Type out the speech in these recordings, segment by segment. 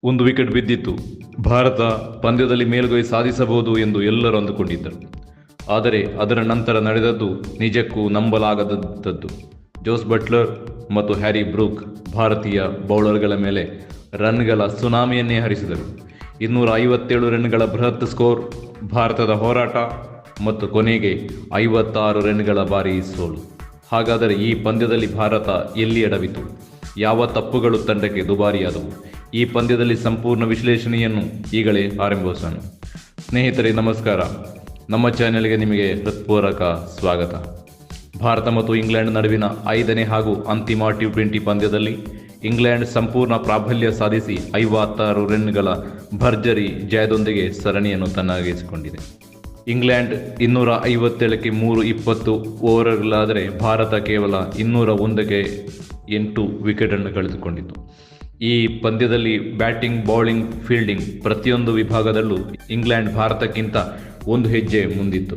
ಒಂದು ವಿಕೆಟ್ ಬಿದ್ದಿತ್ತು. ಭಾರತ ಪಂದ್ಯದಲ್ಲಿ ಮೇಲುಗೈ ಸಾಧಿಸಬಹುದು ಎಂದು ಎಲ್ಲರೂ ಅಂದುಕೊಂಡಿದ್ದರು. ಆದರೆ ಅದರ ನಂತರ ನಡೆದದ್ದು ನಿಜಕ್ಕೂ ನಂಬಲಾಗದದ್ದು. ಜೋಸ್ ಬಟ್ಲರ್ ಮತ್ತು ಹ್ಯಾರಿ ಬ್ರೂಕ್ ಭಾರತೀಯ ಬೌಲರ್ಗಳ ಮೇಲೆ ರನ್ಗಳ ಸುನಾಮಿಯನ್ನೇ ಹರಿಸಿದರು. 257 ರನ್ಗಳ ಬೃಹತ್ ಸ್ಕೋರ್, ಭಾರತದ ಹೋರಾಟ ಮತ್ತು ಕೊನೆಗೆ 56 ರನ್ಗಳ ಭಾರೀ ಸೋಲು. ಹಾಗಾದರೆ ಈ ಪಂದ್ಯದಲ್ಲಿ ಭಾರತ ಎಲ್ಲಿ ಎಡವಿತು? ಯಾವ ತಪ್ಪುಗಳು ತಂಡಕ್ಕೆ ದುಬಾರಿಯಾದವು? ಈ ಪಂದ್ಯದಲ್ಲಿ ಸಂಪೂರ್ಣ ವಿಶ್ಲೇಷಣೆಯನ್ನು ಈಗಲೇ ಆರಂಭಿಸೋಣ. ಸ್ನೇಹಿತರೆ ನಮಸ್ಕಾರ, ನಮ್ಮ ಚಾನೆಲ್ಗೆ ನಿಮಗೆ ಹೃತ್ಪೂರ್ವಕ ಸ್ವಾಗತ. ಭಾರತ ಮತ್ತು ಇಂಗ್ಲೆಂಡ್ ನಡುವಿನ 5ನೇ ಹಾಗೂ ಅಂತಿಮ T20 ಪಂದ್ಯದಲ್ಲಿ ಇಂಗ್ಲೆಂಡ್ ಸಂಪೂರ್ಣ ಪ್ರಾಬಲ್ಯ ಸಾಧಿಸಿ 56 ರನ್ಗಳ ಭರ್ಜರಿ ಜಯದೊಂದಿಗೆ ಸರಣಿಯನ್ನು ತನ್ನದಾಗಿಸಿಕೊಂಡಿದೆ. ಇಂಗ್ಲೆಂಡ್ 257ಕ್ಕೆ 320 ಓವರ್ಗಳಾದರೆ ಭಾರತ ಕೇವಲ 201ಕ್ಕೆ 8 ವಿಕೆಟನ್ನು ಕಳೆದುಕೊಂಡಿತು. ಈ ಪಂದ್ಯದಲ್ಲಿ ಬ್ಯಾಟಿಂಗ್, ಬೌಲಿಂಗ್, ಫೀಲ್ಡಿಂಗ್ ಪ್ರತಿಯೊಂದು ವಿಭಾಗದಲ್ಲೂ ಇಂಗ್ಲೆಂಡ್ ಭಾರತಕ್ಕಿಂತ ಒಂದು ಹೆಜ್ಜೆ ಮುಂದಿತ್ತು.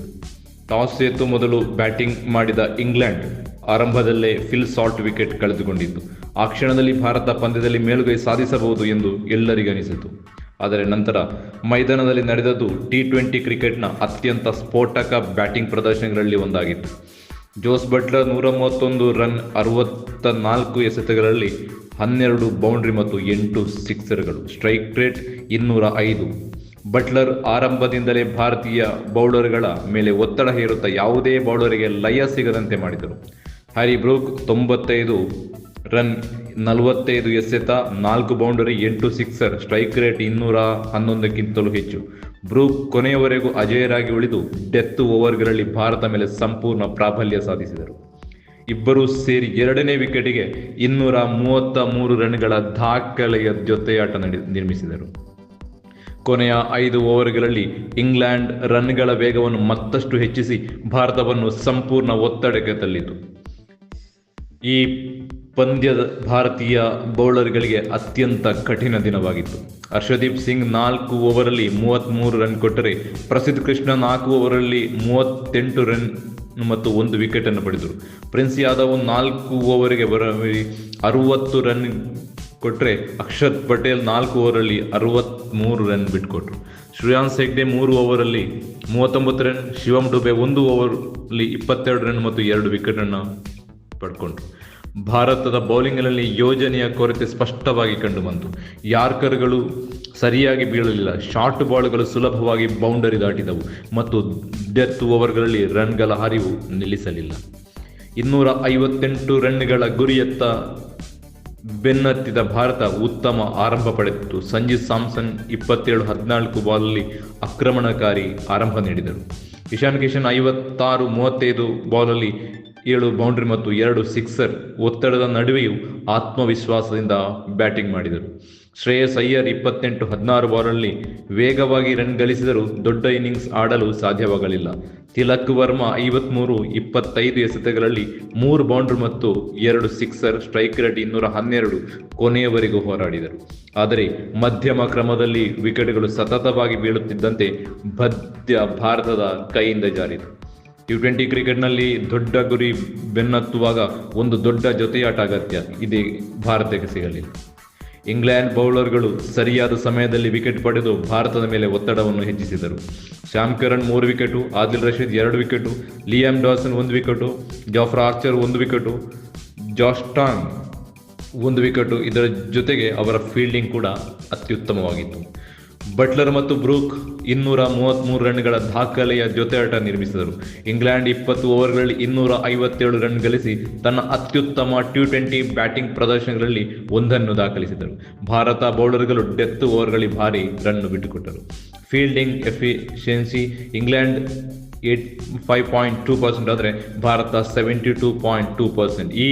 ಟಾಸ್ ಎತ್ತು ಮೊದಲು ಬ್ಯಾಟಿಂಗ್ ಮಾಡಿದ ಇಂಗ್ಲೆಂಡ್ ಆರಂಭದಲ್ಲೇ ಫಿಲ್ ಸಾಲ್ಟ್ ವಿಕೆಟ್ ಕಳೆದುಕೊಂಡಿತ್ತು. ಆ ಕ್ಷಣದಲ್ಲಿ ಭಾರತ ಪಂದ್ಯದಲ್ಲಿ ಮೇಲುಗೈ ಸಾಧಿಸಬಹುದು ಎಂದು ಎಲ್ಲರಿಗನಿಸಿತು. ಆದರೆ ನಂತರ ಮೈದಾನದಲ್ಲಿ ನಡೆದದ್ದು T20 ಕ್ರಿಕೆಟ್ನ ಅತ್ಯಂತ ಸ್ಫೋಟಕ ಬ್ಯಾಟಿಂಗ್ ಪ್ರದರ್ಶನಗಳಲ್ಲಿ ಒಂದಾಗಿತ್ತು. ಜೋಸ್ ಬಟ್ಲರ್ 131 ರನ್, 64 ಎಸೆತಗಳಲ್ಲಿ 12 ಬೌಂಡ್ರಿ ಮತ್ತು 8 ಸಿಕ್ಸರ್ಗಳು, ಸ್ಟ್ರೈಕ್ ರೇಟ್ 205. ಬಟ್ಲರ್ ಆರಂಭದಿಂದಲೇ ಭಾರತೀಯ ಬೌಲರ್ಗಳ ಮೇಲೆ ಒತ್ತಡ ಹೇರುತ್ತಾ ಯಾವುದೇ ಬೌಲರಿಗೆ ಲಯ ಸಿಗದಂತೆ ಮಾಡಿದರು. ಹ್ಯಾರಿ ಬ್ರೂಕ್ 95 ರನ್, 45 ಎಸೆತ, 4 ಬೌಂಡರಿ, 8 ಸಿಕ್ಸರ್, ಸ್ಟ್ರೈಕ್ ರೇಟ್ 211ಕ್ಕಿಂತಲೂ ಹೆಚ್ಚು. ಬ್ರೂಕ್ ಕೊನೆಯವರೆಗೂ ಅಜೇಯರಾಗಿ ಉಳಿದು ಡೆತ್ ಓವರ್ಗಳಲ್ಲಿ ಭಾರತ ಮೇಲೆ ಸಂಪೂರ್ಣ ಪ್ರಾಬಲ್ಯ ಸಾಧಿಸಿದರು. ಇಬ್ಬರೂ ಸೇರಿ 2ನೇ ವಿಕೆಟಿಗೆ 233 ರನ್ಗಳ ದಾಖಲೆಯ ಜೊತೆಯಾಟ ನಿರ್ಮಿಸಿದರು. ಕೊನೆಯ 5 ಓವರ್ಗಳಲ್ಲಿ ಇಂಗ್ಲೆಂಡ್ ರನ್ಗಳ ವೇಗವನ್ನು ಮತ್ತಷ್ಟು ಹೆಚ್ಚಿಸಿ ಭಾರತವನ್ನು ಸಂಪೂರ್ಣ ಒತ್ತಡಕ್ಕೆ ತಳ್ಳಿತು. ಈ ಪಂದ್ಯದ ಭಾರತೀಯ ಬೌಲರ್ಗಳಿಗೆ ಅತ್ಯಂತ ಕಠಿಣ ದಿನವಾಗಿತ್ತು. ಹರ್ಷದೀಪ್ ಸಿಂಗ್ 4 ಓವರಲ್ಲಿ 33 ರನ್ ಕೊಟ್ಟರೆ, ಪ್ರಸಿದ್ಧ ಕೃಷ್ಣ 4 ಓವರಲ್ಲಿ 38 ರನ್ ಮತ್ತು 1 ವಿಕೆಟನ್ನು ಪಡೆದರು. ಪ್ರಿನ್ಸ್ ಯಾದವ್ 4 ಓವರಿಗೆ 60 ರನ್ ಕೊಟ್ಟರೆ, ಅಕ್ಷರ್ ಪಟೇಲ್ 4 ಓವರಲ್ಲಿ 63 ರನ್ ಬಿಟ್ಟುಕೊಟ್ರು. ಶ್ರೇಯಾನ್ಸ್ ಹೆಗ್ಡೆ 3 ಓವರಲ್ಲಿ 39 ರನ್, ಶಿವಮ್ ಡುಬೆ 1 ಓವರಲ್ಲಿ 22 ರನ್ ಮತ್ತು 2 ವಿಕೆಟನ್ನು ಪಡ್ಕೊಂಡ್ರು. ಭಾರತದ ಬೌಲಿಂಗ್ನಲ್ಲಿ ಯೋಜನೆಯ ಕೊರತೆ ಸ್ಪಷ್ಟವಾಗಿ ಕಂಡುಬಂತು. ಯಾರ್ಕರ್ಗಳು ಸರಿಯಾಗಿ ಬೀಳಲಿಲ್ಲ, ಶಾರ್ಟ್ ಬಾಲ್ಗಳು ಸುಲಭವಾಗಿ ಬೌಂಡರಿ ದಾಟಿದವು ಮತ್ತು ಡೆತ್ ಓವರ್ಗಳಲ್ಲಿ ರನ್ಗಳ ಹರಿವು ನಿಲ್ಲಿಸಲಿಲ್ಲ. 258 ರನ್ಗಳ ಗುರಿಯತ್ತ ಬೆನ್ನತ್ತಿದ ಭಾರತ ಉತ್ತಮ ಆರಂಭ ಪಡೆದಿತ್ತು. ಸಂಜು ಸ್ಯಾಮ್ಸನ್ 27-14 ಬಾಲಲ್ಲಿ ಆಕ್ರಮಣಕಾರಿ ಆರಂಭ ನೀಡಿದರು. ಇಶಾನ್ ಕಿಶನ್ 56-35 ಬಾಲಲ್ಲಿ 7 ಬೌಂಡ್ರಿ ಮತ್ತು 2 ಸಿಕ್ಸರ್ ಒತ್ತಡದ ನಡುವೆಯೂ ಆತ್ಮವಿಶ್ವಾಸದಿಂದ ಬ್ಯಾಟಿಂಗ್ ಮಾಡಿದರು. ಶ್ರೇಯಸ್ ಅಯ್ಯರ್ 28-16 ಬಾಲಲ್ಲಿ ವೇಗವಾಗಿ ರನ್ ಗಳಿಸಿದರೂ ದೊಡ್ಡ ಇನ್ನಿಂಗ್ಸ್ ಆಡಲು ಸಾಧ್ಯವಾಗಲಿಲ್ಲ. ತಿಲಕ್ ವರ್ಮಾ 53-25 ಎಸೆತಗಳಲ್ಲಿ 3 ಬೌಂಡ್ರಿ ಮತ್ತು 2 ಸಿಕ್ಸರ್, ಸ್ಟ್ರೈಕ್ ರೇಟ್ 212 ಕೊನೆಯವರೆಗೂ ಹೋರಾಡಿದರು. ಆದರೆ ಮಧ್ಯಮ ಕ್ರಮದಲ್ಲಿ ವಿಕೆಟ್ಗಳು ಸತತವಾಗಿ ಬೀಳುತ್ತಿದ್ದಂತೆ ಪಂದ್ಯ ಭಾರತದ ಕೈಯಿಂದ ಜಾರಿತು. T20 ಕ್ರಿಕೆಟ್ನಲ್ಲಿ ದೊಡ್ಡ ಗುರಿ ಬೆನ್ನತ್ತುವಾಗ ಒಂದು ದೊಡ್ಡ ಜೊತೆಯಾಟ ಅಗತ್ಯ. ಇದೇ ಭಾರತಕ್ಕೆ ಸಿಗಲಿಲ್ಲ. ಇಂಗ್ಲೆಂಡ್ ಬೌಲರ್ಗಳು ಸರಿಯಾದ ಸಮಯದಲ್ಲಿ ವಿಕೆಟ್ ಪಡೆದು ಭಾರತದ ಮೇಲೆ ಒತ್ತಡವನ್ನು ಹೆಚ್ಚಿಸಿದರು. Sam Curran 3 wicket, Adil Rashid 2 wicket, Liam Dawson 1 wicket, Jofra Archer 1 wicket, Josh Tongue 1 wicket. ಇದರ ಜೊತೆಗೆ ಅವರ ಫೀಲ್ಡಿಂಗ್ ಕೂಡ ಅತ್ಯುತ್ತಮವಾಗಿತ್ತು. ಬಟ್ಲರ್ ಮತ್ತು ಬ್ರೂಕ್ 233 ರನ್ಗಳ ದಾಖಲೆಯ ಜೊತೆಯಾಟ ನಿರ್ಮಿಸಿದರು. ಇಂಗ್ಲೆಂಡ್ 20 ಓವರ್ಗಳಲ್ಲಿ 257 ರನ್ ಗಳಿಸಿ ತನ್ನ ಅತ್ಯುತ್ತಮ T20 ಬ್ಯಾಟಿಂಗ್ ಪ್ರದರ್ಶನಗಳಲ್ಲಿ ಒಂದನ್ನು ದಾಖಲಿಸಿದರು. ಭಾರತ ಬೌಲರ್ಗಳು ಡೆತ್ ಓವರ್ಗಳಲ್ಲಿ ಭಾರಿ ರನ್ ಬಿಟ್ಟುಕೊಟ್ಟರು. ಫೀಲ್ಡಿಂಗ್ ಎಫಿಷಿಯನ್ಸಿ ಇಂಗ್ಲೆಂಡ್ 85.2% ಆದರೆ ಭಾರತ 72.2%. ಈ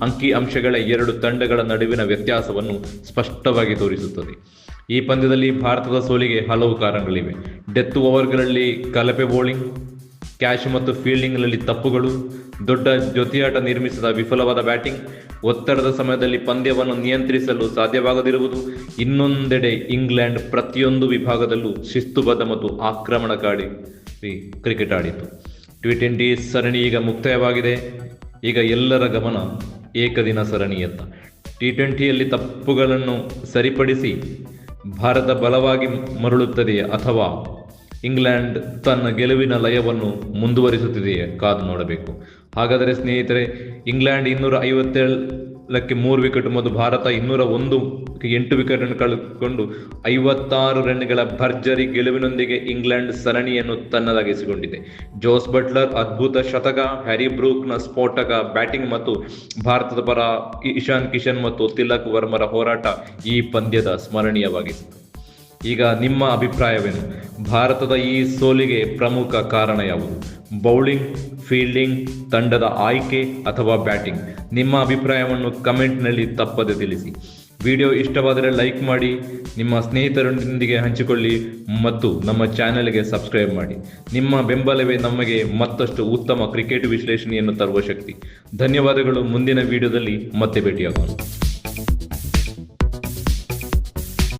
ಅಂಕಿ ಅಂಶಗಳ 2 ತಂಡಗಳ ನಡುವಿನ ವ್ಯತ್ಯಾಸವನ್ನು ಸ್ಪಷ್ಟವಾಗಿ ತೋರಿಸುತ್ತದೆ. ಈ ಪಂದ್ಯದಲ್ಲಿ ಭಾರತದ ಸೋಲಿಗೆ ಹಲವು ಕಾರಣಗಳಿವೆ. ಡೆತ್ ಓವರ್ಗಳಲ್ಲಿ ಕಳಪೆ ಬೌಲಿಂಗ್, ಕ್ಯಾಚ್ ಮತ್ತು ಫೀಲ್ಡಿಂಗ್ನಲ್ಲಿ ತಪ್ಪುಗಳು, ದೊಡ್ಡ ಜೊತೆಯಾಟ ನಿರ್ಮಿಸಿದ ವಿಫಲವಾದ ಬ್ಯಾಟಿಂಗ್, ಒತ್ತಡದ ಸಮಯದಲ್ಲಿ ಪಂದ್ಯವನ್ನು ನಿಯಂತ್ರಿಸಲು ಸಾಧ್ಯವಾಗದಿರುವುದು. ಇನ್ನೊಂದೆಡೆ ಇಂಗ್ಲೆಂಡ್ ಪ್ರತಿಯೊಂದು ವಿಭಾಗದಲ್ಲೂ ಶಿಸ್ತುಬದ್ಧ ಮತ್ತು ಆಕ್ರಮಣಕಾರಿ ಕ್ರಿಕೆಟ್ ಆಡಿತು. T20 ಸರಣಿ ಈಗ ಮುಕ್ತಾಯವಾಗಿದೆ. ಈಗ ಎಲ್ಲರ ಗಮನ ಏಕದಿನ ಸರಣಿಯತ್ತ. T20ಯಲ್ಲಿ ತಪ್ಪುಗಳನ್ನು ಸರಿಪಡಿಸಿ ಭಾರತ ಬಲವಾಗಿ ಮರಳುತ್ತದೆಯೇ ಅಥವಾ ಇಂಗ್ಲೆಂಡ್ ತನ್ನ ಗೆಲುವಿನ ಲಯವನ್ನು ಮುಂದುವರಿಸುತ್ತಿದೆಯೇ ಕಾದು ನೋಡಬೇಕು. ಹಾಗಾದರೆ ಸ್ನೇಹಿತರೆ, ಇಂಗ್ಲೆಂಡ್ 257ಕ್ಕೆ 3 ವಿಕೆಟ್ ಮತ್ತು ಭಾರತ 201ಕ್ಕೆ 8 ವಿಕೆಟ್ ಕಳೆದುಕೊಂಡು 56 ರನ್ಗಳ ಭರ್ಜರಿ ಗೆಲುವಿನೊಂದಿಗೆ ಇಂಗ್ಲೆಂಡ್ ಸರಣಿಯನ್ನು ತನ್ನದಾಗಿಸಿಕೊಂಡಿದೆ. ಜೋಸ್ ಬಟ್ಲರ್ ಅದ್ಭುತ ಶತಕ, ಹ್ಯಾರಿ ಬ್ರೂಕ್ನ ಸ್ಫೋಟಕ ಬ್ಯಾಟಿಂಗ್ ಮತ್ತು ಭಾರತದ ಪರ ಇಶಾನ್ ಕಿಶನ್ ಮತ್ತು ತಿಲಕ್ ವರ್ಮರ ಹೋರಾಟ ಈ ಪಂದ್ಯದ ಸ್ಮರಣೀಯವಾಗಿಸಿತು. ಈಗ ನಿಮ್ಮ ಅಭಿಪ್ರಾಯವೇನು? ಭಾರತದ ಈ ಸೋಲಿಗೆ ಪ್ರಮುಖ ಕಾರಣ ಯಾವುದು? ಬೌಲಿಂಗ್, ಫೀಲ್ಡಿಂಗ್, ತಂಡದ ಆಯ್ಕೆ ಅಥವಾ ಬ್ಯಾಟಿಂಗ್? ನಿಮ್ಮ ಅಭಿಪ್ರಾಯವನ್ನು ಕಮೆಂಟ್ನಲ್ಲಿ ತಪ್ಪದೆ ತಿಳಿಸಿ. ವಿಡಿಯೋ ಇಷ್ಟವಾದರೆ ಲೈಕ್ ಮಾಡಿ, ನಿಮ್ಮ ಸ್ನೇಹಿತರೊಂದಿಗೆ ಹಂಚಿಕೊಳ್ಳಿ ಮತ್ತು ನಮ್ಮ ಚಾನೆಲ್ಗೆ ಸಬ್ಸ್ಕ್ರೈಬ್ ಮಾಡಿ. ನಿಮ್ಮ ಬೆಂಬಲವೇ ನಮಗೆ ಮತ್ತಷ್ಟು ಉತ್ತಮ ಕ್ರಿಕೆಟ್ ವಿಶ್ಲೇಷಣೆಯನ್ನು ತರುವ ಶಕ್ತಿ. ಧನ್ಯವಾದಗಳು. ಮುಂದಿನ ವಿಡಿಯೋದಲ್ಲಿ ಮತ್ತೆ ಭೇಟಿಯಾಗೋಣ.